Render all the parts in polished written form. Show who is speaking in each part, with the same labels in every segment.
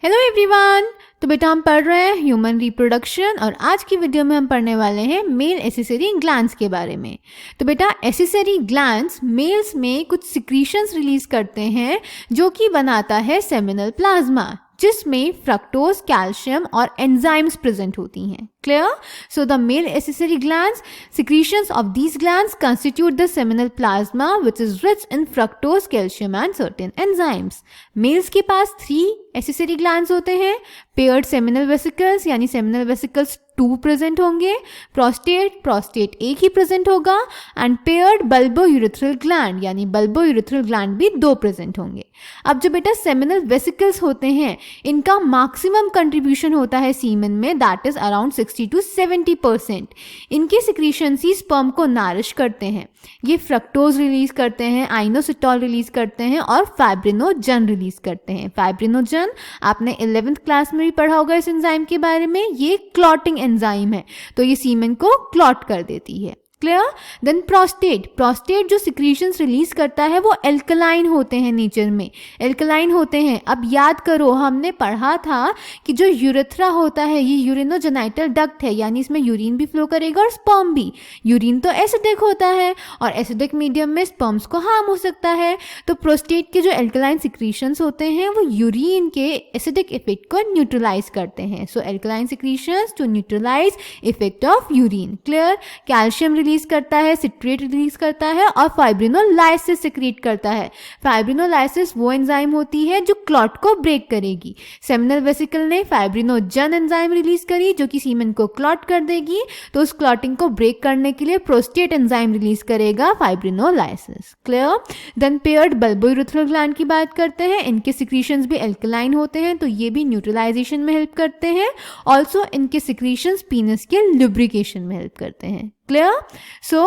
Speaker 1: Hello everyone. तो बेटा हम पढ़ रहे हैं ह्यूमन रिप्रोडक्शन और आज की वीडियो में हम पढ़ने वाले हैं मेल एसेसरी ग्लैंड्स के बारे में। तो बेटा एसेसरी ग्लैंड्स मेल्स में कुछ सिक्रीशंस रिलीज करते हैं जो कि बनाता है सेमिनल प्लाज्मा, जिसमें फ्रक्टोज, कैल्शियम और एंजाइम्स प्रेजेंट होती हैं। Clear? So the male accessory glands, secretions of these glands constitute the seminal plasma which is rich in fructose, calcium and certain enzymes. Males के पास 3 accessory glands होते हैं। Paired seminal vesicles यानी seminal vesicles 2 present होंगे, prostate एक ही present होगा and paired bulbourethral gland यानी bulbourethral gland भी 2 present होंगे। अब जो बेटा सेमिनल वेसिकल्स होते हैं इनका मैक्सिमम कंट्रीब्यूशन होता है सीमेन में, दैट इज अराउंड 60 to 70%। इनके सिक्रीशंस ही स्पर्म को नारिश करते हैं। ये फ्रक्टोज रिलीज करते हैं, आइनोसिटॉल रिलीज करते हैं और फाइब्रिनोजन रिलीज करते हैं। फाइब्रिनोजन आपने 11th क्लास में भी पढ़ा होगा इस एंजाइम के बारे में। ये क्लॉटिंग एंजाइम है, तो ये सीमेन को क्लॉट कर देती है। क्लियर? देन प्रोस्टेट जो सिक्रीशंस रिलीज करता है वो एल्कलाइन होते हैं, नेचर में एल्कलाइन होते हैं। अब याद करो हमने पढ़ा था कि जो यूरेथ्रा होता है ये यूरिनोजेनाइटल डक्ट है, यानी इसमें यूरिन भी फ्लो करेगा और स्पर्म भी। यूरिन तो एसिडिक होता है और एसिडिक मीडियम में स्पर्म्स को हार्म हो सकता है, तो प्रोस्टेट के जो एल्कलाइन सिक्रीशंस होते हैं वो यूरिन के एसिडिक इफेक्ट को न्यूट्रलाइज करते हैं। So alkaline secretions to neutralise effect of urine. Clear? Calcium release करता है, सिट्रेट रिलीज करता है और फाइब्रिनोलाइसिस सिक्रीट करता है। फाइब्रिनोलाइसिस वो एंजाइम होती है जो क्लॉट को ब्रेक करेगी। सेमिनल वेसिकल ने फाइब्रिनोजन एंजाइम रिलीज करी जो कि सीमेन को क्लॉट कर देगी, तो उस क्लॉटिंग को ब्रेक करने के लिए प्रोस्टेट एंजाइम रिलीज करेगा fibrinolysis. Clear? Then paired bulbourethral gland की बात करते हैं। इनके सिक्रीशंस भी एल्कलाइन होते हैं, तो ये भी न्यूट्रलाइजेशन में हेल्प करते हैं। ऑल्सो इनके सिक्रीशंस पीनस के लुब्रिकेशन में हेल्प करते हैं। Clear? So,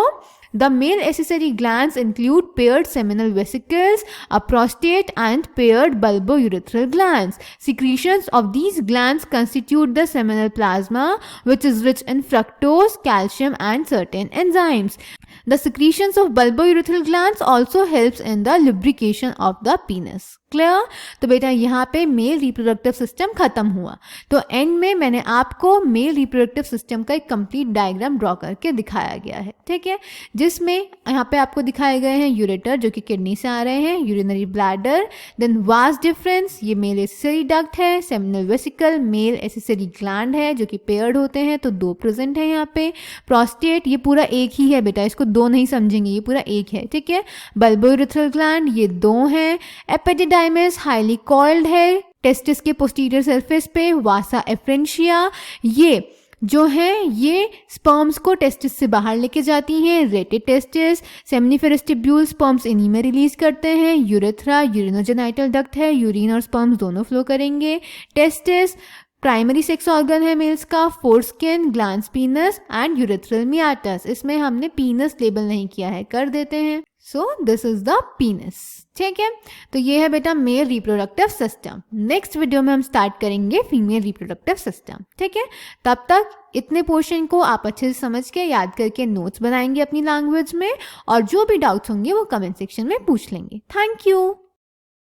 Speaker 1: the male accessory glands include paired seminal vesicles, a prostate and paired bulbourethral glands. Secretions of these glands constitute the seminal plasma which is rich in fructose, calcium and certain enzymes. The secretions of bulbourethral glands also helps in the lubrication of the penis. Clear? तो बेटा यहाँ पे male reproductive system खत्म हुआ, तो and में मैंने आपको मेल रिप्रोडक्टिव सिस्टम का एक कंप्लीट डायग्राम ड्रॉ करके दिखाया गया है। ठीक है, जिसमें यहाँ पे आपको दिखाए गए हैं यूरेटर जो कि किडनी से आ रहे हैं, urinary bladder, then vas deferens ये मेल एसेसरी डक्ट है, seminal vesicle male accessory gland है जो कि पेयर्ड होते हैं, तो 2 प्रेजेंट है यहाँ पे। प्रोस्टेट ये पूरा एक ही है बेटा, इसको 2 नहीं समझेंगे, ये पूरा एक है। ठीक है, बल्बोयूरेथ्रल ग्लैंड ये 2 हैं। एपिडिडाइमिस हाईली कॉइल्ड है टेस्टिस के पोस्टीरियर सरफेस पे। वासा एफ्रेंशिया ये जो है ये स्पर्म्स को टेस्टिस से बाहर लेके जाती हैं। Rated testis seminiferous tubule sperms इन्हीं में रिलीज करते हैं। यूरेथ्रा यूरिनोजेनाइटल डक्ट है, यूरिन और स्पर्म्स दोनों फ्लो करेंगे। टेस्टिस प्राइमरी सेक्स ऑर्गन है मेल्स का। Foreskin, glands penis and urethral meatus. इसमें हमने पीनस लेबल नहीं किया है, कर देते हैं। So this is the पीनस। ठीक है, तो ये है बेटा male reproductive system. Next video में हम स्टार्ट करेंगे फीमेल रिप्रोडक्टिव सिस्टम। ठीक है, तब तक इतने पोर्शन को आप अच्छे से समझ के याद करके नोट्स बनाएंगे अपनी लैंग्वेज में, और जो भी डाउट्स होंगे वो कमेंट सेक्शन में पूछ लेंगे। Thank you.